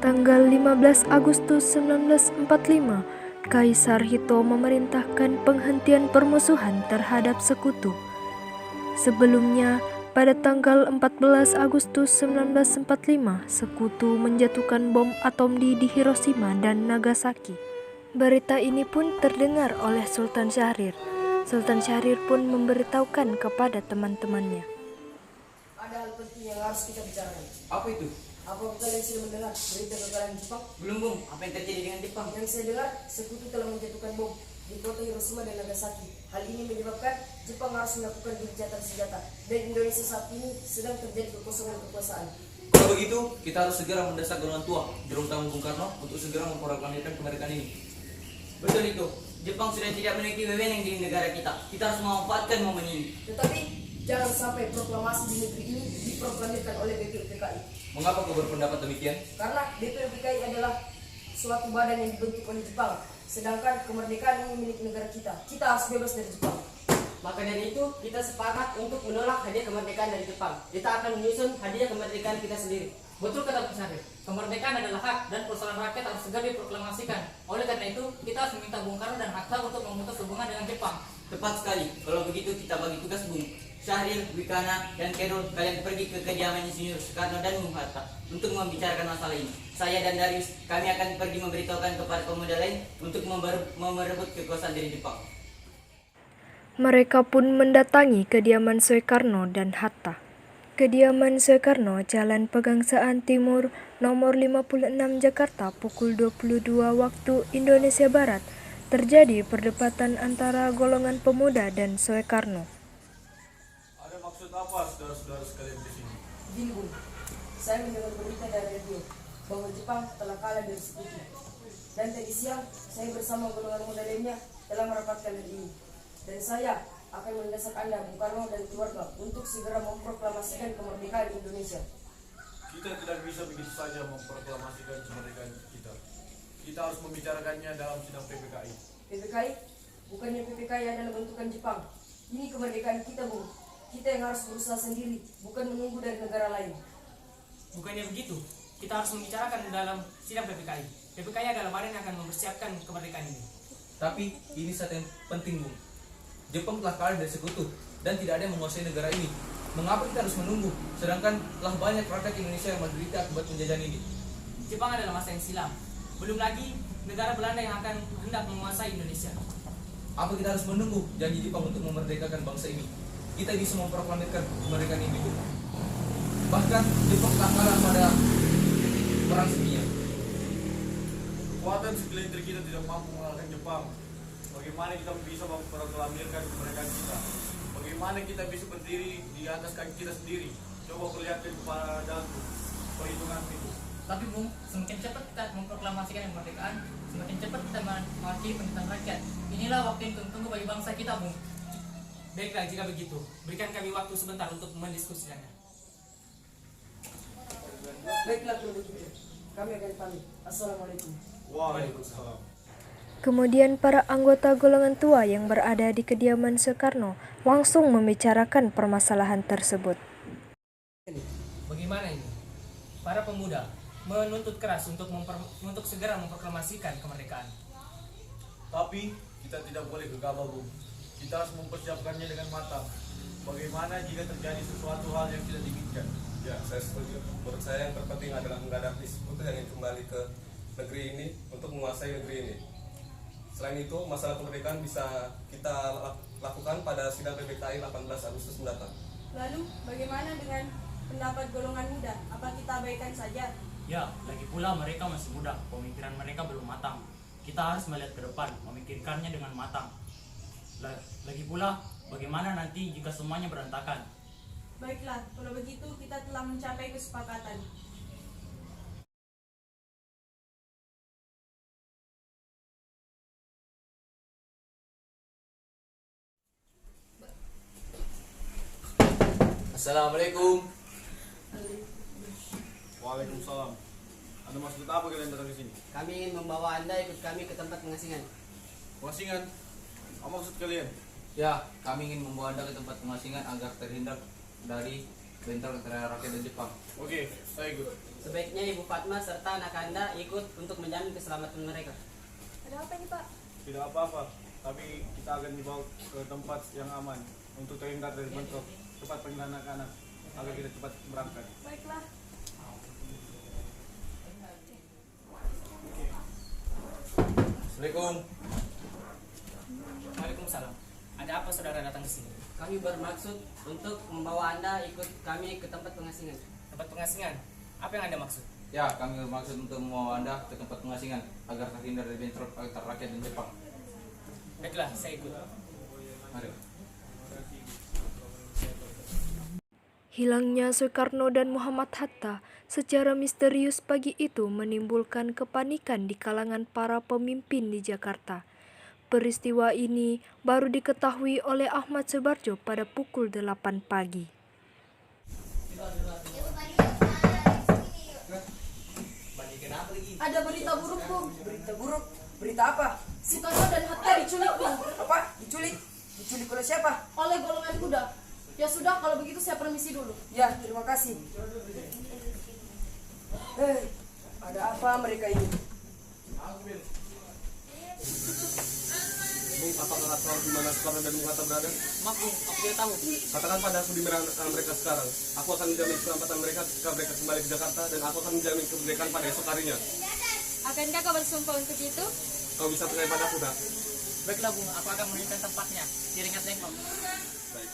Tanggal 15 Agustus 1945, Kaisar Hito memerintahkan penghentian permusuhan terhadap sekutu. Sebelumnya, pada tanggal 14 Agustus 1945, sekutu menjatuhkan bom atom di Hiroshima dan Nagasaki. Berita ini pun terdengar oleh Sultan Syahrir. Sultan Syahrir pun memberitahukan kepada teman-temannya. Ada hal penting yang harus kita bicarakan. Apa itu? Apakah kalian sudah mendengar berita kekalahan Jepang? Belum, Bung. Apa yang terjadi dengan Jepang? Yang saya dengar, sekutu telah menjatuhkan bom di kota Hiroshima dan Nagasaki. Hal ini menyebabkan Jepang harus melakukan gencatan senjata, dan Indonesia saat ini sedang terjadi kekosongan kekuasaan. Kalau begitu, kita harus segera mendesak golongan tua, terutama Bung Karno, untuk segera memproklamirkan kemerdekaan ini. Betul itu. Jepang sudah tidak memiliki wewenang di negara kita. Kita harus memanfaatkan momen ini. Tetapi jangan sampai proklamasi di negeri ini diproklamirkan oleh BPUPKI. Mengapa kau berpendapat demikian? Karena BPUPKI adalah suatu badan yang dibentuk oleh Jepang, sedangkan kemerdekaan ini milik negara kita. Kita harus bebas dari Jepang. Maka dari itu, kita sepakat untuk menolak hadiah kemerdekaan dari Jepang. Kita akan menyusun hadiah kemerdekaan kita sendiri. Betul kata Pak Syarif, kemerdekaan adalah hak dan persoalan rakyat harus segera diproklamasikan. Oleh karena itu, kita harus meminta Bung Karno dan Hatta untuk memutus hubungan dengan Jepang. Tepat sekali. Kalau begitu, kita bagi tugas Bung Syahrir, Wikana, dan Kerol. Kalian pergi ke kediaman Insinyur Soekarno dan Bung Hatta untuk membicarakan masalah ini. Saya dan Darius, kami akan pergi memberitahukan kepada pemuda lain untuk merebut kekuasaan dari Jepang. Mereka pun mendatangi kediaman Soekarno dan Hatta. Kediaman Soekarno, Jalan Pegangsaan Timur, nomor 56 Jakarta, pukul 22 waktu Indonesia Barat. Terjadi perdebatan antara golongan pemuda dan Soekarno. Ada maksud apa saudara-saudara sekalian di sini? Begini Bung, saya mendengar berita dari radio bahwa Jepang telah kalah dari sekutu. Dan tadi siang, saya bersama golongan muda lainnya telah merapatkan hal ini. Dan saya akan mendesak Anda, Bung Karno dan keluarga, untuk segera memproklamasikan kemerdekaan Indonesia. Kita tidak bisa begitu saja memproklamasikan kemerdekaan kita. Kita harus membicarakannya dalam sidang PPKI. PPKI? Bukannya PPKI adalah bentukan Jepang. Ini kemerdekaan kita, Bung. Kita yang harus berusaha sendiri, bukan menunggu dari negara lain. Bukannya begitu, kita harus membicarakan dalam sidang PPKI. PPKI adalah badan yang akan mempersiapkan kemerdekaan ini. Tapi ini satu yang penting, Bung. Jepang telah kalah dari sekutu dan tidak ada yang menguasai negara ini. Mengapa kita harus menunggu? Sedangkan telah banyak rakyat Indonesia yang menderita akibat penjajahan ini. Jepang adalah masa yang silam. Belum lagi negara Belanda yang akan hendak menguasai Indonesia. Apa kita harus menunggu janji Jepang untuk memerdekakan bangsa ini? Kita bisa memproklamirkan kemerdekaan ini, Bung. Bahkan Jepang telah kalah pada perang dunia. Kekuatan segelintir kita tidak mampu mengalahkan Jepang. Bagaimana kita bisa memproklamirkan kemerdekaan kita? Bagaimana kita bisa berdiri di atas kaki kita sendiri? Coba perlihatkan kepadaku perhitungan itu. Tapi Bung, semakin cepat kita memproklamasikan kemerdekaan, semakin cepat kita mewakili penderitaan rakyat. Inilah waktu yang tunggu bagi bangsa kita, Bung. Baiklah, jika begitu, berikan kami waktu sebentar untuk mendiskusikannya. Baiklah kalau begitu, kami akan pamit. Assalamualaikum. Waalaikumsalam. Kemudian para anggota golongan tua yang berada di kediaman Soekarno langsung membicarakan permasalahan tersebut. Bagaimana ini? Para pemuda menuntut keras untuk segera memproklamasikan kemerdekaan. Tapi kita tidak boleh gegabah, Bung. Kita harus mempersiapkannya dengan matang. Bagaimana jika terjadi sesuatu hal yang tidak diinginkan? Ya, saya setuju. Menurut saya yang terpenting adalah menghadapi sekutu yang ingin kembali ke negeri ini untuk menguasai negeri ini. Selain itu, masalah kemerdekaan bisa kita lakukan pada sidang PPKI 18 Agustus mendatang. Lalu, bagaimana dengan pendapat golongan muda? Apa kita abaikan saja? Ya, lagi pula mereka masih muda, pemikiran mereka belum matang. Kita harus melihat ke depan, memikirkannya dengan matang. Lagi pula, bagaimana nanti jika semuanya berantakan? Baiklah, kalau begitu kita telah mencapai kesepakatan. Assalamualaikum. Waalaikumsalam. Ada maksud apa kalian datang ke sini? Kami ingin membawa Anda ikut kami ke tempat pengasingan. Pengasingan? Apa maksud kalian? Ya, kami ingin membawa Anda ke tempat pengasingan agar terhindar dari bentrok antara rakyat dan Jepang. Oke, saya ikut. Sebaiknya Ibu Fatma serta anak Anda ikut untuk menjamin keselamatan mereka. Ada apa ini Pak? Tidak apa-apa, tapi kita akan dibawa ke tempat yang aman untuk terhindar dari bentrok. Cepat panggil anak-anak agar kita cepat berangkat. Baiklah. Assalamualaikum. Waalaikumsalam. Ada apa saudara datang ke sini? Kami bermaksud untuk membawa Anda ikut kami ke tempat pengasingan. Tempat pengasingan. Apa yang Anda maksud? Ya, kami bermaksud untuk membawa Anda ke tempat pengasingan agar terhindar dari bentrok antara rakyat dan Jepang. Baiklah, saya ikut. Mari. Hilangnya Soekarno dan Muhammad Hatta secara misterius pagi itu menimbulkan kepanikan di kalangan para pemimpin di Jakarta. Peristiwa ini baru diketahui oleh Ahmad Subarjo pada pukul 8 pagi. Ada berita buruk Bung. Berita buruk? Berita apa? Soekarno dan Hatta diculik Bung. Apa? Diculik? Diculik oleh siapa? Oleh golongan kuda. Ya sudah, kalau begitu saya permisi dulu. Ya, terima kasih. Ada apa mereka ini? Bung, apakah tahu di mana Soekarno dan Bung Hatta berada? Maaf Bung, aku tidak tahu. Katakan pada aku di mana mereka sekarang. Aku akan menjamin keselamatan mereka ketika mereka kembali ke Jakarta, dan aku akan menjamin kemerdekaan pada esok harinya. Akankah kau bersumpah untuk itu? Kau bisa percaya padaku, nak? Baiklah Bung, aku akan menunjukkan tempatnya. Diringat lengkap. Baik.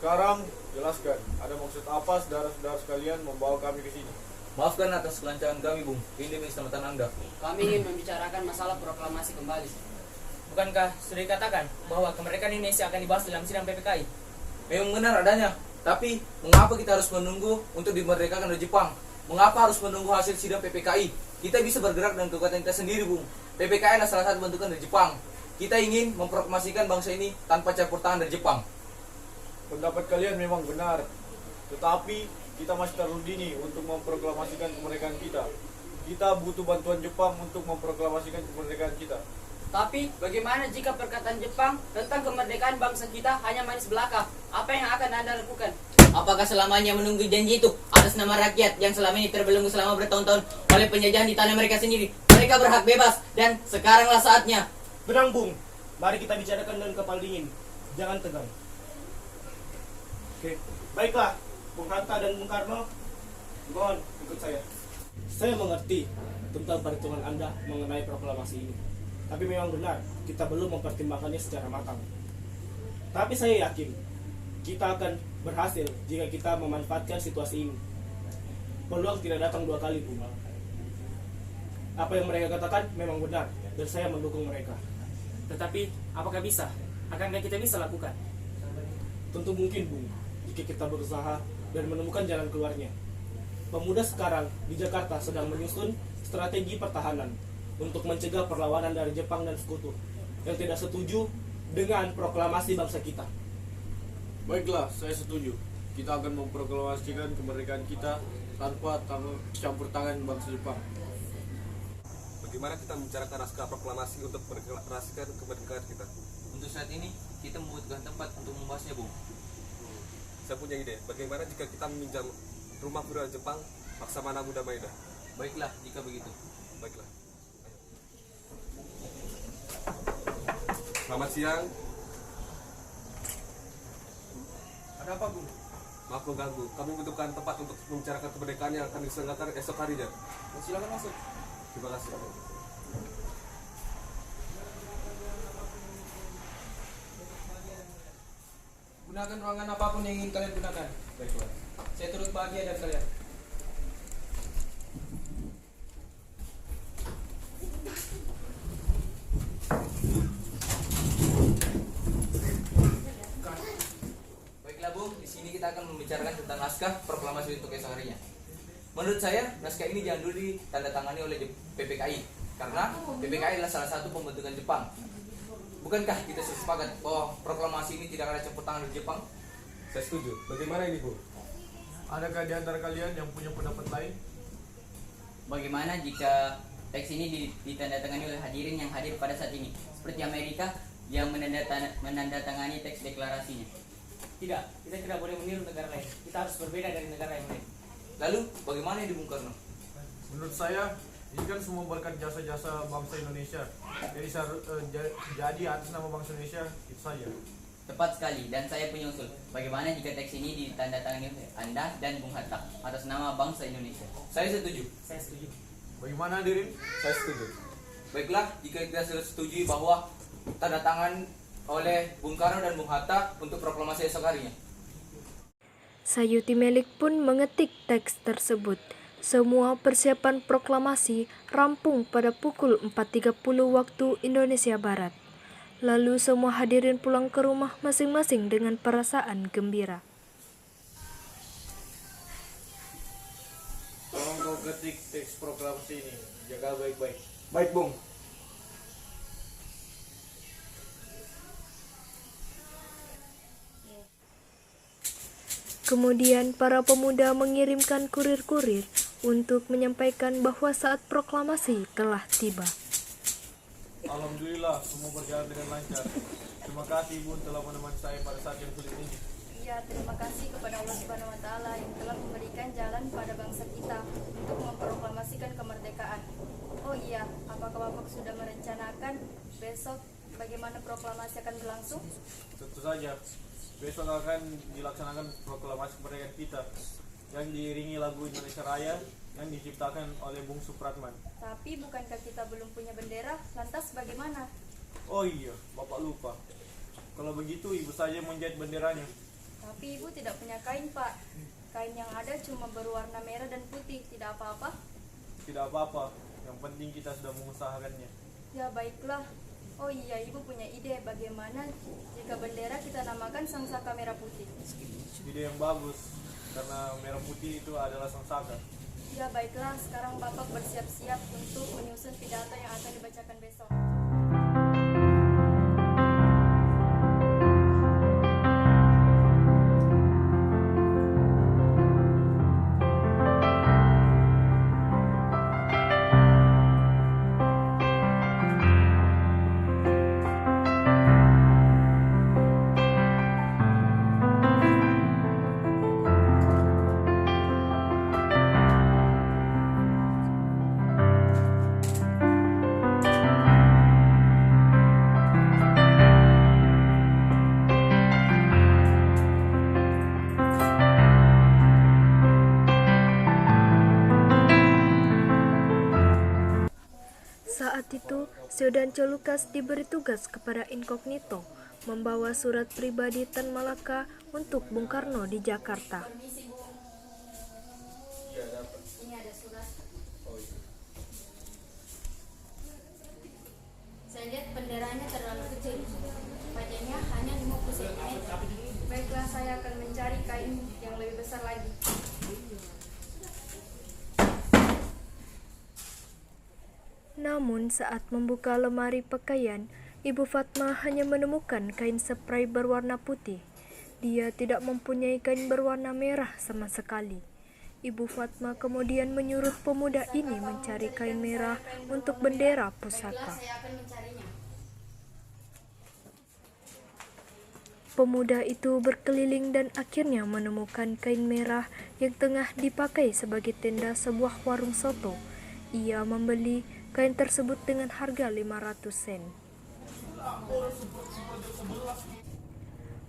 Sekarang jelaskan, ada maksud apa saudara-saudara sekalian membawa kami ke sini? Maafkan atas kelancaran kami, Bung. Ini demi keselamatan Anda. Kami ingin membicarakan masalah proklamasi kembali. Bukankah sudah dikatakan bahwa kemerdekaan Indonesia akan dibahas dalam sidang PPKI? Memang benar adanya, tapi mengapa kita harus menunggu untuk dimerdekakan dari Jepang? Mengapa harus menunggu hasil sidang PPKI? Kita bisa bergerak dengan kekuatan kita sendiri, Bung. PPKI adalah salah satu bentukan dari Jepang. Kita ingin memproklamasikan bangsa ini tanpa campur tangan dari Jepang. Pendapat kalian memang benar, tetapi kita masih terlalu dini untuk memproklamasikan kemerdekaan kita. Kita butuh bantuan Jepang untuk memproklamasikan kemerdekaan kita. Tapi bagaimana jika perkataan Jepang tentang kemerdekaan bangsa kita hanya manis belaka? Apa yang akan Anda lakukan? Apakah selamanya menunggu janji itu atas nama rakyat yang selama ini terbelenggu selama bertahun-tahun oleh penjajahan di tanah mereka sendiri? Mereka berhak bebas dan sekaranglah saatnya. Benang Bung, mari kita bicarakan dengan kepala dingin. Jangan tegang. Oke, baiklah, Bung Hatta dan Bung Karno, mohon ikut saya. Saya mengerti tentang perhitungan Anda mengenai proklamasi ini. Tapi memang benar, kita belum mempertimbangkannya secara matang. Tapi saya yakin, kita akan berhasil jika kita memanfaatkan situasi ini. Peluang tidak datang dua kali, Bung. Apa yang mereka katakan memang benar, dan saya mendukung mereka. Tetapi, apakah bisa? Akankah kita bisa lakukan? Tentu mungkin, Bung, jika kita berusaha dan menemukan jalan keluarnya. Pemuda sekarang di Jakarta sedang menyusun strategi pertahanan untuk mencegah perlawanan dari Jepang dan sekutu yang tidak setuju dengan proklamasi bangsa kita. Baiklah, saya setuju. Kita akan memproklamasikan kemerdekaan kita tanpa campur tangan bangsa Jepang. Bagaimana kita membicarakan naskah proklamasi untuk mendeklarasikan kemerdekaan kita? Untuk saat ini, kita membutuhkan tempat untuk membahasnya, Bung. Saya punya ide. Bagaimana jika kita meminjam rumah budaya Jepang Laksamana Buddha Maeda? Baiklah, jika begitu. Baiklah. Selamat siang. Ada apa, Bung? Maaf mengganggu. Kami membutuhkan tempat untuk membicarakan kemerdekaan yang akan diselenggarakan esok harinya. Silakan masuk. Terima kasih. Gunakan ruangan apapun yang ingin kalian gunakan. Baiklah. Saya turut bahagia dari kalian. Baiklah, Bung. Di sini kita akan membicarakan tentang naskah proklamasi untuk esok harinya. Menurut saya, naskah ini jangan dulu ditandatangani oleh PPKI karena PPKI adalah salah satu pembentukan Jepang. Bukankah kita sepakat bahwa proklamasi ini tidak ada campur tangan dari Jepang? Saya setuju. Bagaimana ini, Bu? Adakah di antara kalian yang punya pendapat lain? Bagaimana jika teks ini ditandatangani oleh hadirin yang hadir pada saat ini, seperti Amerika yang menandatangani teks deklarasinya? Tidak, kita tidak boleh meniru negara lain. Kita harus berbeda dari negara yang lain. Lalu bagaimana ini Bung Karno? Menurut saya, ini kan semua berkat jasa-jasa bangsa Indonesia. Jadi atas nama bangsa Indonesia itu saja. Tepat sekali, dan saya punya usul. Bagaimana jika teks ini ditandatangani oleh Anda dan Bung Hatta atas nama bangsa Indonesia? Saya setuju. Saya setuju. Bagaimana Dirin? Saya setuju. Baiklah, jika kita sudah setuju bahwa tanda tangan oleh Bung Karno dan Bung Hatta untuk proklamasi esok harinya. Sayuti Melik pun mengetik teks tersebut. Semua persiapan proklamasi rampung pada pukul 4.30 waktu Indonesia Barat. Lalu semua hadirin pulang ke rumah masing-masing dengan perasaan gembira. Tolong kau ketik teks proklamasi ini. Jaga baik-baik. Baik, Bung. Kemudian para pemuda mengirimkan kurir-kurir untuk menyampaikan bahwa saat proklamasi telah tiba. Alhamdulillah, semua berjalan dengan lancar. Terima kasih Ibu telah menemani saya pada saat yang sulit ini. Ya, terima kasih kepada Allah Subhanahu wa taala yang telah memberikan jalan pada bangsa kita untuk memproklamasikan kemerdekaan. Oh iya, apakah Bapak sudah merencanakan besok bagaimana proklamasi akan berlangsung? Tentu saja, besok akan dilaksanakan proklamasi kemerdekaan kita yang diiringi lagu Indonesia Raya yang diciptakan oleh Bung Supratman. Tapi bukankah kita belum punya bendera? Lantas bagaimana? Oh iya, Bapak lupa. Kalau begitu Ibu saja menjahit benderanya. Tapi Ibu tidak punya kain, Pak. Kain yang ada cuma berwarna merah dan putih, tidak apa-apa? Tidak apa-apa, yang penting kita sudah mengusahakannya. Ya, baiklah. Oh iya, Ibu punya ide bagaimana jika bendera kita namakan Sangsaka Merah Putih. Ide yang bagus, karena merah putih itu adalah Sangsaka. Ya, baiklah. Sekarang Bapak bersiap-siap untuk menyusun pidato yang akan dibacakan besok. Saat itu, Siodanco Lukas diberi tugas kepada inkognito membawa surat pribadi Tan Malaka untuk Bung Karno di Jakarta. Permisi, Bu. Ini ada surat. Saya lihat benderanya terlalu kecil. Panjangnya hanya 50 cm. Baiklah, saya akan mencari kain yang lebih besar lagi. Namun saat membuka lemari pakaian, Ibu Fatma hanya menemukan kain spray berwarna putih. Dia tidak mempunyai kain berwarna merah sama sekali. Ibu Fatma kemudian menyuruh pemuda ini mencari kain merah untuk bendera pusaka. Baiklah, saya akan mencarinya. Pemuda itu berkeliling dan akhirnya menemukan kain merah yang tengah dipakai sebagai tenda sebuah warung soto. Ia membeli kain tersebut dengan harga 500 sen.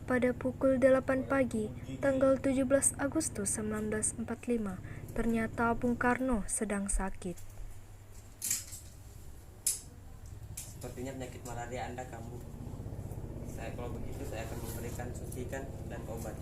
Pada pukul 8 pagi, tanggal 17 Agustus 1945, ternyata Bung Karno sedang sakit. Sepertinya penyakit malaria Anda kambuh. Kalau begitu saya akan memberikan suntikan dan obat.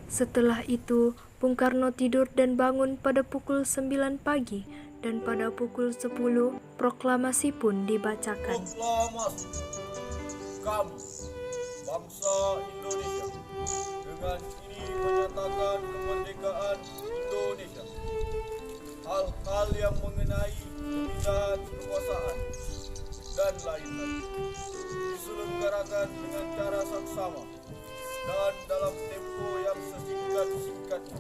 Setelah itu, Bung Karno tidur dan bangun pada pukul 9 pagi dan pada pukul 10 proklamasi pun dibacakan. Proklamasi kami, bangsa Indonesia, dengan ini menyatakan kemerdekaan Indonesia. Hal-hal yang mengenai pemindahan kekuasaan dan lain-lain diselenggarakan dengan cara saksama dan dalam tempo yang sesingkat-singkatnya.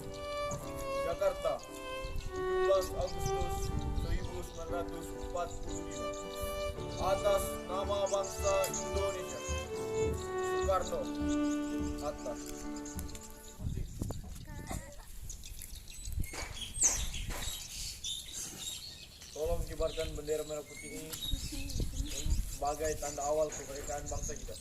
Jakarta, 17 Agustus 1945. Atas nama bangsa Indonesia. Soekarno, Hatta. Tolong kibarkan bendera merah putih ini sebagai tanda awal kemerdekaan bangsa kita.